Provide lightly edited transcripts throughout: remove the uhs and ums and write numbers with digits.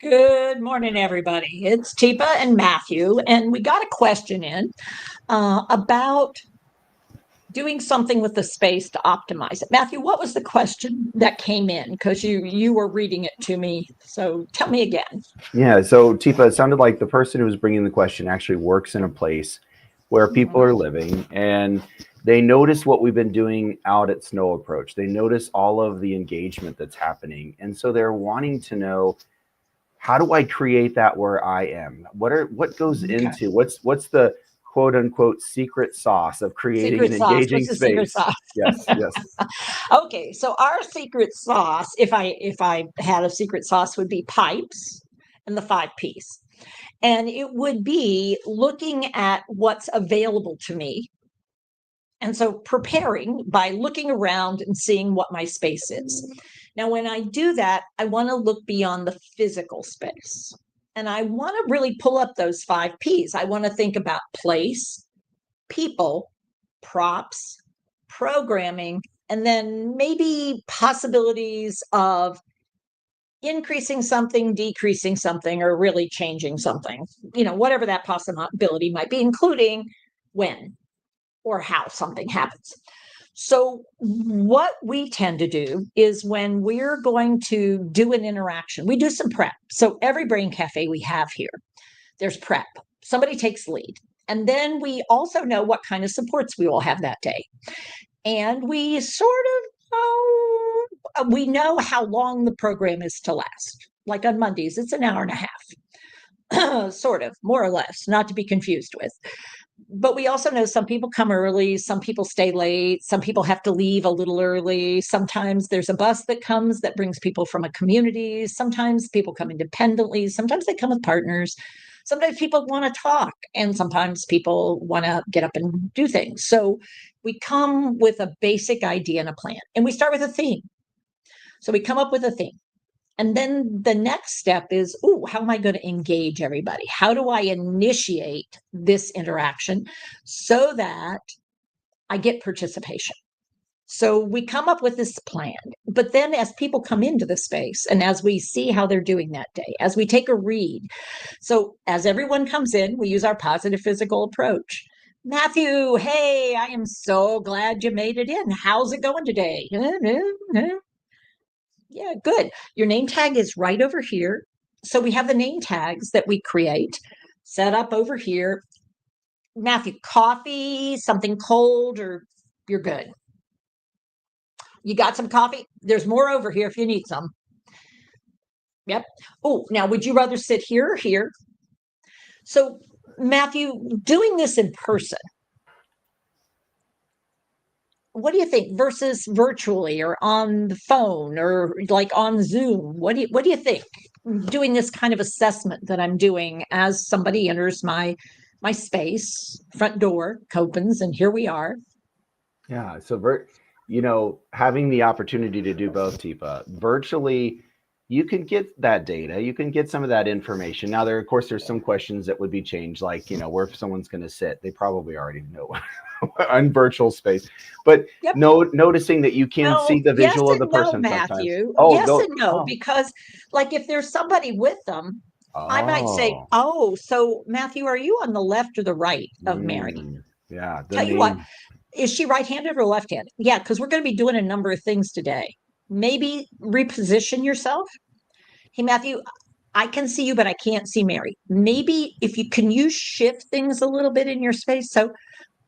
Good morning, everybody. It's Teepa and Matthew, and we got a question in about doing something with the space to optimize it. Matthew, what was the question that came in? Because you were reading it to me, so tell me again. Yeah, so Tifa, it sounded like the person who was bringing the question actually works in a place where people Mhm. are living and they notice what we've been doing out at Snow Approach. They notice all of the engagement that's happening. And so they're wanting to know, how do I create that where I am? What goes Okay. into what's the quote unquote secret sauce of creating Secret an sauce. engaging What's the secret space? sauce? Yes, yes. Okay, so our secret sauce, if I had a secret sauce, would be pipes and the five P's. And it would be looking at what's available to me. And so preparing by looking around and seeing what my space is. Now, when I do that, I want to look beyond the physical space. And I want to really pull up those five P's. I want to think about place, people, props, programming, and then maybe possibilities of increasing something, decreasing something, or really changing something, whatever that possibility might be, including when or how something happens. So, what we tend to do is when we're going to do an interaction, we do some prep. So, every Brain Cafe we have here, there's prep. Somebody takes lead. And then we also know what kind of supports we will have that day. And we sort of we know how long the program is to last. Like on Mondays, it's an hour and a half, sort of, more or less, not to be confused with. But we also know some people come early, some people stay late, some people have to leave a little early. Sometimes there's a bus that comes that brings people from a community. Sometimes people come independently. Sometimes they come with partners. Sometimes people want to talk, and sometimes people want to get up and do things. So we come with a basic idea and a plan, and we start with a theme. So we come up with a theme. And then the next step is, oh, how am I going to engage everybody? How do I initiate this interaction so that I get participation? So we come up with this plan. But then as people come into the space and as we see how they're doing that day, as we take a read, so as everyone comes in, we use our positive physical approach. Matthew, hey, I am so glad you made it in. How's it going today? Yeah, good. Your name tag is right over here. So we have the name tags that we create set up over here. Matthew, coffee, something cold, or you're good. You got some coffee? There's more over here if you need some. Yep. Oh, now would you rather sit here or here? So, Matthew, doing this in person, what do you think versus virtually or on the phone or like on Zoom? What do you think? Doing this kind of assessment that I'm doing as somebody enters my space, front door opens, and here we are. Yeah. Having the opportunity to do both, Tifa, virtually, you can get that data, you can get some of that information. Now, of course, there's some questions that would be changed, like, where someone's going to sit. They probably already know on virtual space, but Yep. noticing that you can see Well, the yes visual of the and no, person sometimes. Matthew. Oh, Yes go. and no, Oh, because like if there's somebody with them, I might say, oh, "Oh, so Matthew, are you on the left or the right of Mary?" yeah, the Tell you what, name. is she right-handed or left-handed? Yeah, because we're going to be doing a number of things today. Maybe reposition yourself. Hey, Matthew, I can see you, but I can't see Mary. Maybe if you shift things a little bit in your space. So,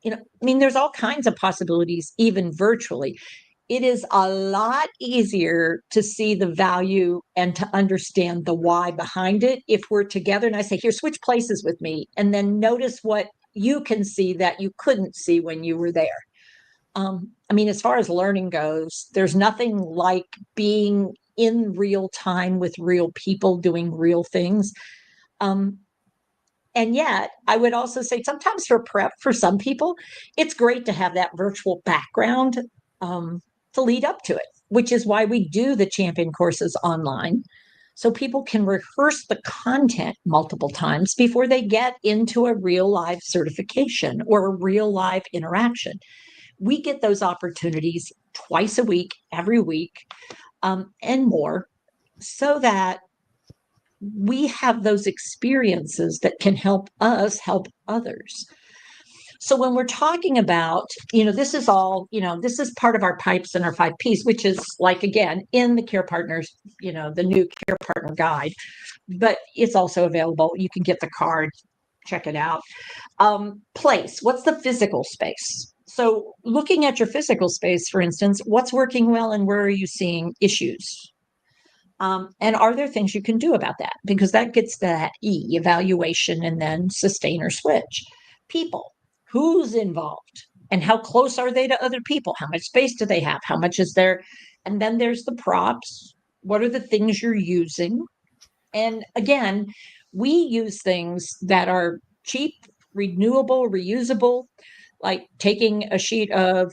I mean, there's all kinds of possibilities, even virtually. It is a lot easier to see the value and to understand the why behind it if we're together and I say, here, switch places with me, and then notice what you can see that you couldn't see when you were there. I mean, as far as learning goes, there's nothing like being in real time with real people doing real things. Um, and yet, I would also say sometimes for prep for some people, it's great to have that virtual background to lead up to it, which is why we do the champion courses online. So people can rehearse the content multiple times before they get into a real live certification or a real live interaction. We get those opportunities twice a week, every week, and more, so that we have those experiences that can help us help others. So when we're talking about, this is all, this is part of our pipes and our 5 Ps, which is like, again, in the Care Partners, the new Care Partner guide, but it's also available. You can get the card, check it out. Place, what's the physical space? So looking at your physical space, for instance, what's working well and where are you seeing issues? And are there things you can do about that? Because that gets that evaluation, and then sustain or switch. People, who's involved and how close are they to other people? How much space do they have? How much is there? And then there's the props. What are the things you're using? And again, we use things that are cheap, renewable, reusable, like taking a sheet of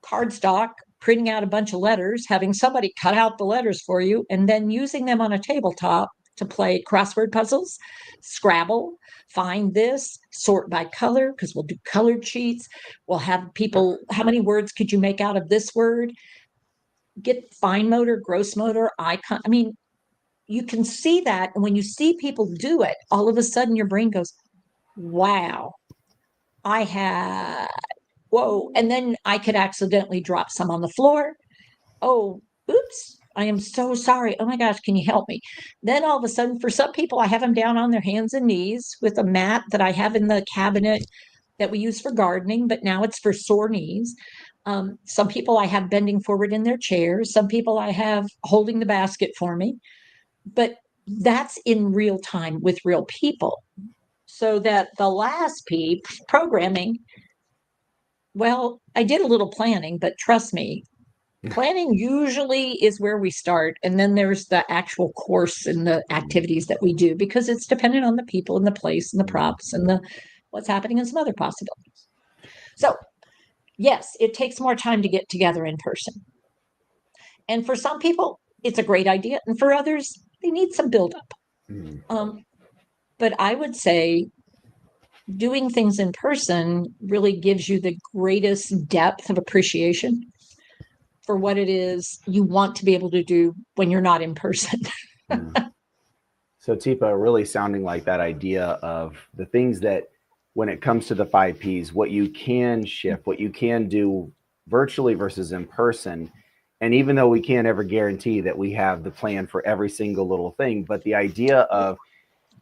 cardstock, printing out a bunch of letters, having somebody cut out the letters for you, and then using them on a tabletop to play crossword puzzles, Scrabble, find this, sort by color, because we'll do colored sheets. We'll have people, how many words could you make out of this word? Get fine motor, gross motor, icon. I mean, you can see that. And when you see people do it, all of a sudden your brain goes, wow, I had, whoa. And then I could accidentally drop some on the floor. Oh, oops, I am so sorry. Oh my gosh, can you help me? Then all of a sudden, for some people, I have them down on their hands and knees with a mat that I have in the cabinet that we use for gardening, but now it's for sore knees. Some people I have bending forward in their chairs. Some people I have holding the basket for me. But that's in real time with real people. So that the last P, programming, well, I did a little planning, but trust me, planning usually is where we start. And then there's the actual course and the activities that we do, because it's dependent on the people and the place and the props and the what's happening and some other possibilities. So yes, it takes more time to get together in person. And for some people, it's a great idea. And for others, they need some buildup. But I would say doing things in person really gives you the greatest depth of appreciation for what it is you want to be able to do when you're not in person. So Teepa, really sounding like that idea of the things that when it comes to the 5 Ps, what you can shift, what you can do virtually versus in person. And even though we can't ever guarantee that we have the plan for every single little thing, but the idea of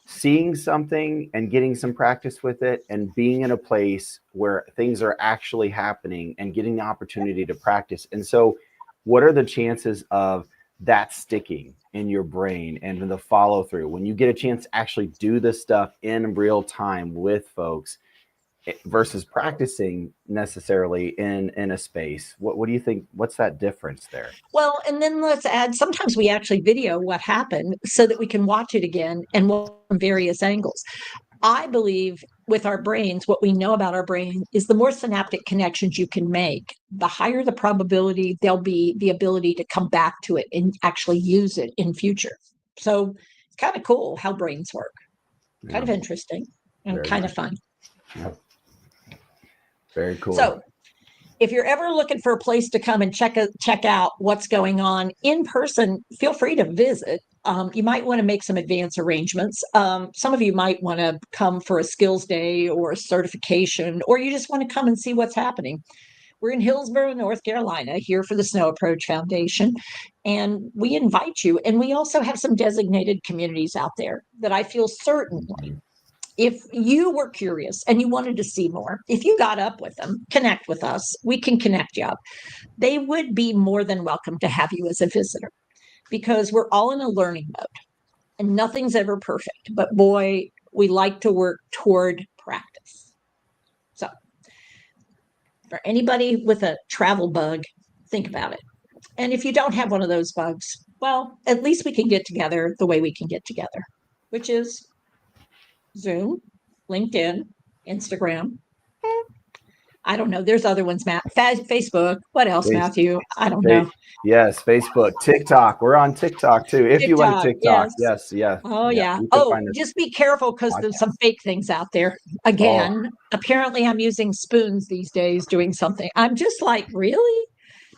seeing something and getting some practice with it and being in a place where things are actually happening and getting the opportunity to practice. And so what are the chances of that sticking in your brain and the follow through when you get a chance to actually do this stuff in real time with folks versus practicing necessarily in a space? What do you think? What's that difference there? Well, and then let's add, sometimes we actually video what happened so that we can watch it again and from various angles. I believe with our brains, what we know about our brain is the more synaptic connections you can make, the higher the probability there'll be the ability to come back to it and actually use it in future. So it's kind of cool how brains work. Kind of interesting and kind of fun. Yeah. Very cool. So if you're ever looking for a place to come and check out what's going on in person, feel free to visit. You might want to make some advance arrangements. Some of you might want to come for a skills day or a certification, or you just want to come and see what's happening. We're in Hillsborough, North Carolina, here for the Snow Approach Foundation, and we invite you. And we also have some designated communities out there that I feel certainly, if you were curious and you wanted to see more, if you got up with them, connect with us, we can connect you up. They would be more than welcome to have you as a visitor, because we're all in a learning mode and nothing's ever perfect. But boy, we like to work toward practice. So for anybody with a travel bug, think about it. And if you don't have one of those bugs, well, at least we can get together the way we can get together, which is Zoom, LinkedIn, Instagram. I don't know. There's other ones, Matt. Facebook. What else, Matthew? I don't know. Yes, Facebook, TikTok. We're on TikTok too. If you want to TikTok, yes. Oh, yeah. Oh, just be careful because there's some fake things out there. Again, apparently I'm using spoons these days doing something. I'm just like, really?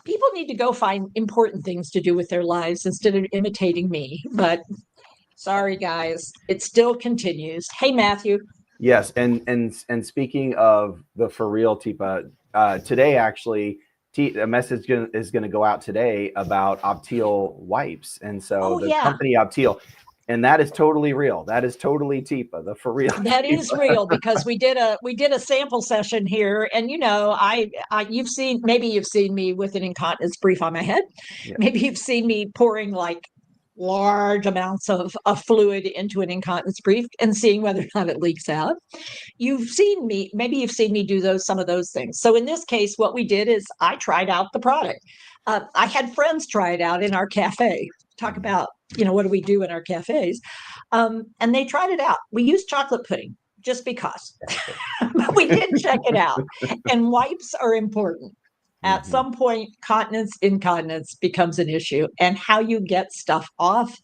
People need to go find important things to do with their lives instead of imitating me. But Sorry, guys. It still continues. Hey, Matthew. Yes, and speaking of the for real TIPA, today actually, a message is going to go out today about Opteal wipes, and so Oh, the yeah. company Opteal, and that is totally real. That is totally TIPA, the for real. That TIPA. is real because we did a sample session here, and I you've seen, maybe you've seen me with an incontinence brief on my head. Yeah. Maybe you've seen me pouring like large amounts of fluid into an incontinence brief and seeing whether or not it leaks out. Maybe you've seen me do some of those things. So in this case, what we did is I tried out the product. I had friends try it out in our cafe. Talk about, what do we do in our cafes? And they tried it out. We used chocolate pudding just because, but we did check it out. And wipes are important. At some point, incontinence becomes an issue, and how you get stuff off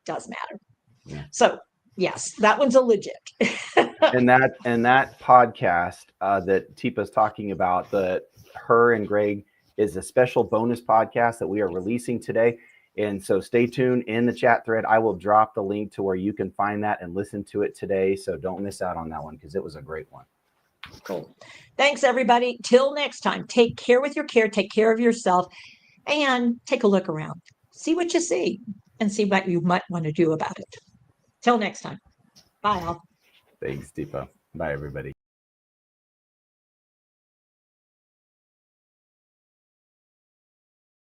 does matter. Yeah. So yes, that one's a legit. and that podcast that Tipa's talking about, that her and Greg, is a special bonus podcast that we are releasing today. And so stay tuned in the chat thread. I will drop the link to where you can find that and listen to it today. So don't miss out on that one because it was a great one. Cool. Thanks, everybody. Till next time, take care with your care, take care of yourself, and take a look around. See what you see and see what you might want to do about it. Till next time. Bye, all. Thanks, Tipa. Bye, everybody.